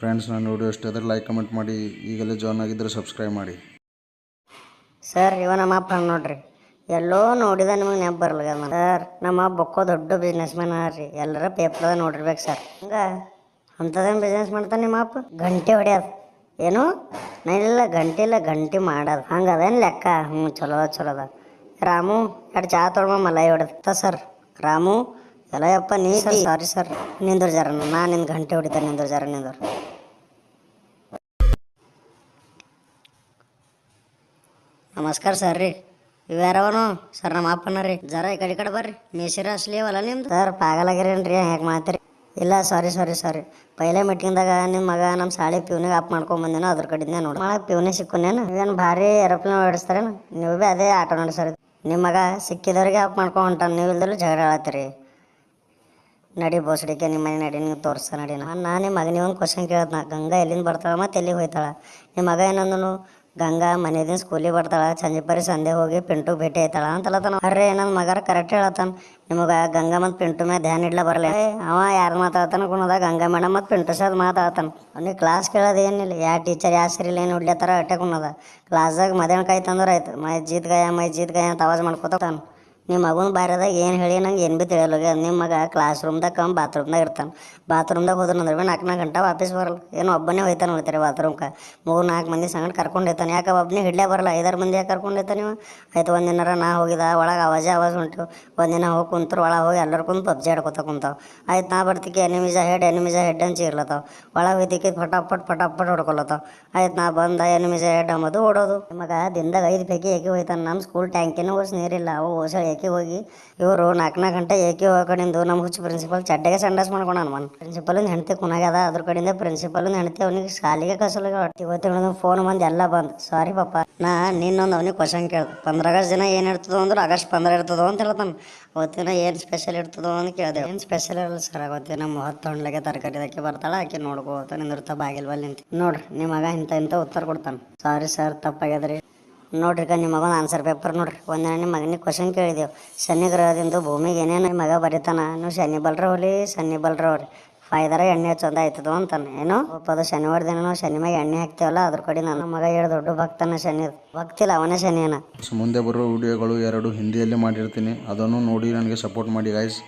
Friends, ನನ್ನ video ಇಷ್ಟ ಆದರೆ ಲೈಕ್ ಕಮೆಂಟ್ ಮಾಡಿ. ಈಗಲೇ ಜಾಯ್ನ್ ಆಗಿದ್ದರೆ ಸಬ್ಸ್ಕ್ರೈಬ್ ಮಾಡಿ. ಸರ್, ಇವ ನಮ್ಮ ಅಪ್ಪ ನೋಡ್ರಿ, ಎಲ್ಲೋ ನೋಡಿದ ನಿಮಗೆ ನೆನಪು ಬರಲ್ಲ ಸರ್. ನಮ್ಮ ಬೊಕ್ಕೋ ದೊಡ್ಡ ಬಿಸ್ನೆಸ್ ಮ್ಯಾನ್ ರೀ, ಎಲ್ಲರ ಪೇಪರ್ದಾಗ ನೋಡಿರ್ಬೇಕು ಸರ್. ಹಂಗೆ ಅಂಥದ್ದೇನು ಬಿಸ್ನೆಸ್ ಮಾಡ್ತಾನೆ ನಿಮ್ಮ ಅಪ್ಪ? ಗಂಟೆ ಹೊಡ್ಯೋದು ಏನು? ನಾನಿಲ್ಲ ಗಂಟೆ ಇಲ್ಲ, ಗಂಟೆ ಮಾಡೋದು ಹಂಗೆ ಅದೇನು ಲೆಕ್ಕ? ಚಲೋ ಅದ. ರಾಮು, ಎರಡು ಚಹಾ ತೊಗೊಳ ಮಲೈ ಹೊಡೆದ ಸರ್. ರಾಮು ಎಲ್ಲ ಯಪ್ಪ ನೀ ಸಾರಿ ಸರ್, ನಿಂದ್ರು ಜರ, ನಾನು ನಿನ್ನ ಗಂಟೆ ಹೊಡಿತಾರೆ, ನಿಂದ್ರು ಜರ ನಿಂದ್ರು. ನಮಸ್ಕಾರ ಸರ್ ರೀ. ಇವ್ಯಾರವನು ಸರ್? ನಮ್ಮ ಅಪ್ಪನ ರೀ. ಜರ ಈ ಕಡೆ ಬರ್ರಿ, ಮೀಸಿರ ಅಸ್ಲಿ ಅವಲ್ಲ ನಿಮ್ದು. ಸರ್ ಪಾಗಲಾಗಿರೇನ್ರಿ, ಹೇಗೆ ಮಾಡ್ತೀರಿ? ಇಲ್ಲ ಸಾರಿ. ಪೈಲೆ ಮೀಟಿಂಗ್ದಾಗ ನಿಮ್ಮ ಮಗ ನಮ್ಮ ಸಾಳಿ ಪ್ಯೂನಿಗೆ ಆಪ್ ಮಾಡ್ಕೊಂಬಂದೇನೋ, ಅದ್ರ ಕಡೆನೇ ನೋಡಿ ಮಾಡಕ್ಕೆ ಪ್ಯೂನಿ ಸಿಕ್ಕನೇನು? ಇವೇನು ಭಾರಿ ಏರೋಪ್ಲೇನ್ ಓಡಿಸ್ತಾರೇನು? ನೀವು ಭೀ ಅದೇ ಆಟೋ ನಡೆಸ್ರಿ. ನಿಮ್ಮ ಮಗ ಸಿಕ್ಕಿದವ್ರಿಗೆ ಆಪ್ ಮಾಡ್ಕೊಂಡು ಹೊಂಟಾನ, ನೀವು ಇಲ್ದಲ್ಲೂ ಜಗಳ ಆಳತ್ತೀರಿ. ನಡಿ ಬೋಸಡಿಕೆ ನಿಮ್ಮ ಮನೆ ನಡಿ, ನೀವು ತೋರಿಸ್ತಾ ನಡಿ. ನಾನು ನಿಮ್ಮ ಮಗ ಒಂದು ಕ್ವಶನ್ ಕೇಳ್ದ, ಗಂಗಾ ಎಲ್ಲಿಂದ ಬರ್ತಾಳೆ ಮತ್ತು ಎಲ್ಲಿಗೆ ಹೋಯ್ತಾಳ? ನಿಮ್ಮ ಮಗ ಏನಂದನು, ಗಂಗಾ ಮನೆದಿನ ಸ್ಕೂಲಿಗೆ ಬರ್ತಾಳ, ಸಂಜೆ ಸಂದೆ ಹೋಗಿ ಪಿಂಟು ಭೇಟಿ ಆಯ್ತಾಳ ಅಂತಲತ್ತಾನ. ಅರ್ರೆ ನನ್ನ ಮಗರ ಕರೆಕ್ಟ್ ಹೇಳತ್ತಾನ. ನಿಮಗೆ ಗಂಗಾ ಮತ್ತು ಪಿಂಟು ಮೇಲೆ ಧ್ಯಾನ ಇಡ್ಲ ಬರಲ್ಲ. ಅವ ಯಾರು ಮಾತಾಡ್ತಾನ ಕುಣದ? ಗಂಗಾ ಮೇಡಮ್ ಮತ್ತು ಪಿಂಟು ಸರ್ ಮಾತಾಡ್ತಾನ. ಅವ್ನಿಗೆ ಕ್ಲಾಸ್ ಕೇಳೋದು ಏನಿಲ್ಲ, ಯಾವ ಟೀಚರ್ ಯಾವ ಸರಿ ಏನು ಹೊಡ್ಲತ್ತಾರ ಅಟ್ಟೆ ಕುಣದ. ಕ್ಲಾಸ್ದಾಗ ಮಧ್ಯಾಹ್ನ ಕಾಯಿ ತಂದ್ರೆ ಆಯ್ತು, ಮೈಜೀತ್ ಗಾಯ ಅಂತ ಆವಾಜ್ ಮಾಡ್ಕೊತಾನ. ನಿಮ್ಮ ಮಗನ ಬಾರ್ಯದಾಗ ಏನು ಹೇಳಿ ನಂಗೆ ಏನು ಭೀ ತಿಳಿಯಲ್ಲ. ನಿಮ್ಮ ಮಗ ಕ್ಲಾಸ್ ರೂಮ್ದಾಗ ಬಾತ್ರೂಮ್ದಾಗ ಇರ್ತಾನೆ. ಬಾತ್ರೂಮ್ದಾಗ ಹೋದ್ರೆ ಭೀ 4 ಗಂಟೆ ವಾಪಸ್ ಬರಲ್ಲ. ಏನು ಒಬ್ಬನೇ ಹೋಯ್ತಾನೆ ಹೋಗ್ತಾರೆ ಬಾತ್ರೂಮ್ಗೆ. 3-4 ಮಂದಿ ಸಂಗಡ ಕರ್ಕೊಂಡು ಹೋಯ್ತಾನೆ. ಯಾಕೆ ಒಬ್ಬನೇ ಹಿಡ್ಲೇ ಬರಲ್ಲ, 5-6 ಮಂದಿ ಯಾಕೆ ಕರ್ಕೊಂಡು ಹೋಯ್ತಾನೆ ನೀವು? ಆಯ್ತು, ಒಂದಿನಾರ ನಾ ಹೋಗಿದ ಒಳಗೆ ಆವಾಜ್ ಉಂಟು. ಒಂದಿನ ಹೋಗಿ ಕುಂತರು ಒಳಗೆ ಹೋಗಿ ಎಲ್ಲರೂ ಕುಂತು ಪಬ್ಜಿ ಆಡ್ಕೊತ ಕುಂತಾವ. ಆಯ್ತು, ನಾ ಬರ್ತಿಕ್ಕೆ ಎನಿಮಿಜ ಹೆಡ್ ಅಂತ ಇರ್ಲತ್ತಾವ. ಒಳಗೆ ಹೋಯ್ತಿಕ್ಕೆ ಪಟಾಪಟ್ ಹೊಡ್ಕೊಲತ್ತಾವ. ಆಯ್ತು, ನಾ ಬಂದ ಎನಿಮಿಜ ಹೆಡ್ ಅಂಬೋದು ಓಡೋದು. ನಿಮಗೆ ದಿನದಾಗ 5 ಪೈಕಿ ಏಕೆ ಹೋಯ್ತಾನೆ. ನಮ್ಮ ಸ್ಕೂಲ್ ಟ್ಯಾಂಕಿನೂ ಓಸ್ ನೀರಿಲ್ಲ, ಅವು ಓಸ ಏಕೆ ಹೋಗಿ ಇವರು 4 ಗಂಟೆ ಏಕೆ ಹೋಗೋಕಡಿಂದು ನಮ್ಮ ಹುಚ್ಚು ಪ್ರಿನ್ಸಿಪಲ್ ಚಡ್ಡೆಗೆ ಸಂಡಾಸ್ ಮಾಡ್ಕೊಣ. ಪ್ರಿನ್ಸಿಪಲಿಂದ ಹೆಣ್ತಿ ಕುನಾಗ್ಯದ, ಅದ್ರ ಕಡೆಯಿಂದ ಪ್ರಿನ್ಸಿಪಲಿಂದ ಹೆಣ್ತಿ ಅವನಿಗೆ ಶಾಲೆಗೆ ಕಸಲ. ಇವತ್ತು ಫೋನ್ ಬಂದು ಎಲ್ಲ ಬಂದು ಸಾರಿ ಪಪ್ಪ, ನಾ ನಿನ್ನೊಂದು ಅವನಿಗೆ ಕ್ವಶನ್ ಕೇಳ್ದೆ. 15 ಆಗಸ್ಟ್ ದಿನ ಏನು ಇರ್ತದೋ ಅಂದ್ರೆ ಆಗಸ್ಟ್ 15 ಇರ್ತದೋ ಅಂತ ಹೇಳ್ತಾನೆ. ಅವತ್ತಿನ ಏನು ಸ್ಪೆಷಲ್ ಇರ್ತದೋ ಅಂತ ಕೇಳಿದೆ. ಏನು ಸ್ಪೆಷಲ್ ಇರಲ್ಲ ಸರ್, ಅವತ್ತಿನ 30 ಹಣ್ಣಿಗೆ ತರಕಾರಿದಕ್ಕೆ ಬರ್ತಾಳೆ, ಆಕೆ ನೋಡ್ಕೋತ ನಿಂದಿರ್ತಾ ಬಾಗಿಲ್ ಬಲ್ಲಿ ನಿಂತು. ನೋಡ್ರಿ ನಿಮ್ಮ ಮಗ ಇಂಥ ಉತ್ತರ ಕೊಡ್ತಾನೆ. ಸಾರಿ ಸರ್, ತಪ್ಪಾಗ್ಯದ್ರಿ. ನೋಡ್ರಿ ನಿಮ್ಮ ಮಗನ ಆನ್ಸರ್ ಪೇಪರ್ ನೋಡ್ರಿ. ಒಂದಿನ ನಿಮ್ಮ ಮಗನಿಗೆ ಕ್ವಶನ್ ಕೇಳಿದೆವು, ಶನಿ ಗ್ರಹದಿಂದ ಭೂಮಿಗೆ ಏನೇನು ನಿಮ್ಮ ಮಗ ಬರೀತಾನ. ನೀವು ಶನಿ ಬಲ್ರವ್ರಿ ಫಾಯ್ದಾರ ಎಣ್ಣೆ ಚಂದ ಆಯ್ತದ ಅಂತಾನೆ. ಏನೋ ಅದು ಶನಿವಾರ ದಿನ ನಾವು ಶನಿ ಮ್ಯಾಗ ಎಣ್ಣೆ ಹಾಕ್ತೇವಲ್ಲ, ಅದ್ರ ಕಡೆ ನನ್ನ ಮಗ ಹೇಳಿ ದೊಡ್ಡ ಭಕ್ತನ ಶನಿ. ಭಕ್ತಿಲ್ಲ, ಅವನೇ ಶನಿಯನ. ಮುಂದೆ ಬರೋ ವಿಡಿಯೋಗಳು 2 ಹಿಂದಿಯಲ್ಲಿ ಮಾಡಿರ್ತೀನಿ, ಅದನ್ನು ನೋಡಿ ನನಗೆ ಸಪೋರ್ಟ್ ಮಾಡಿ ಗೈಸ್.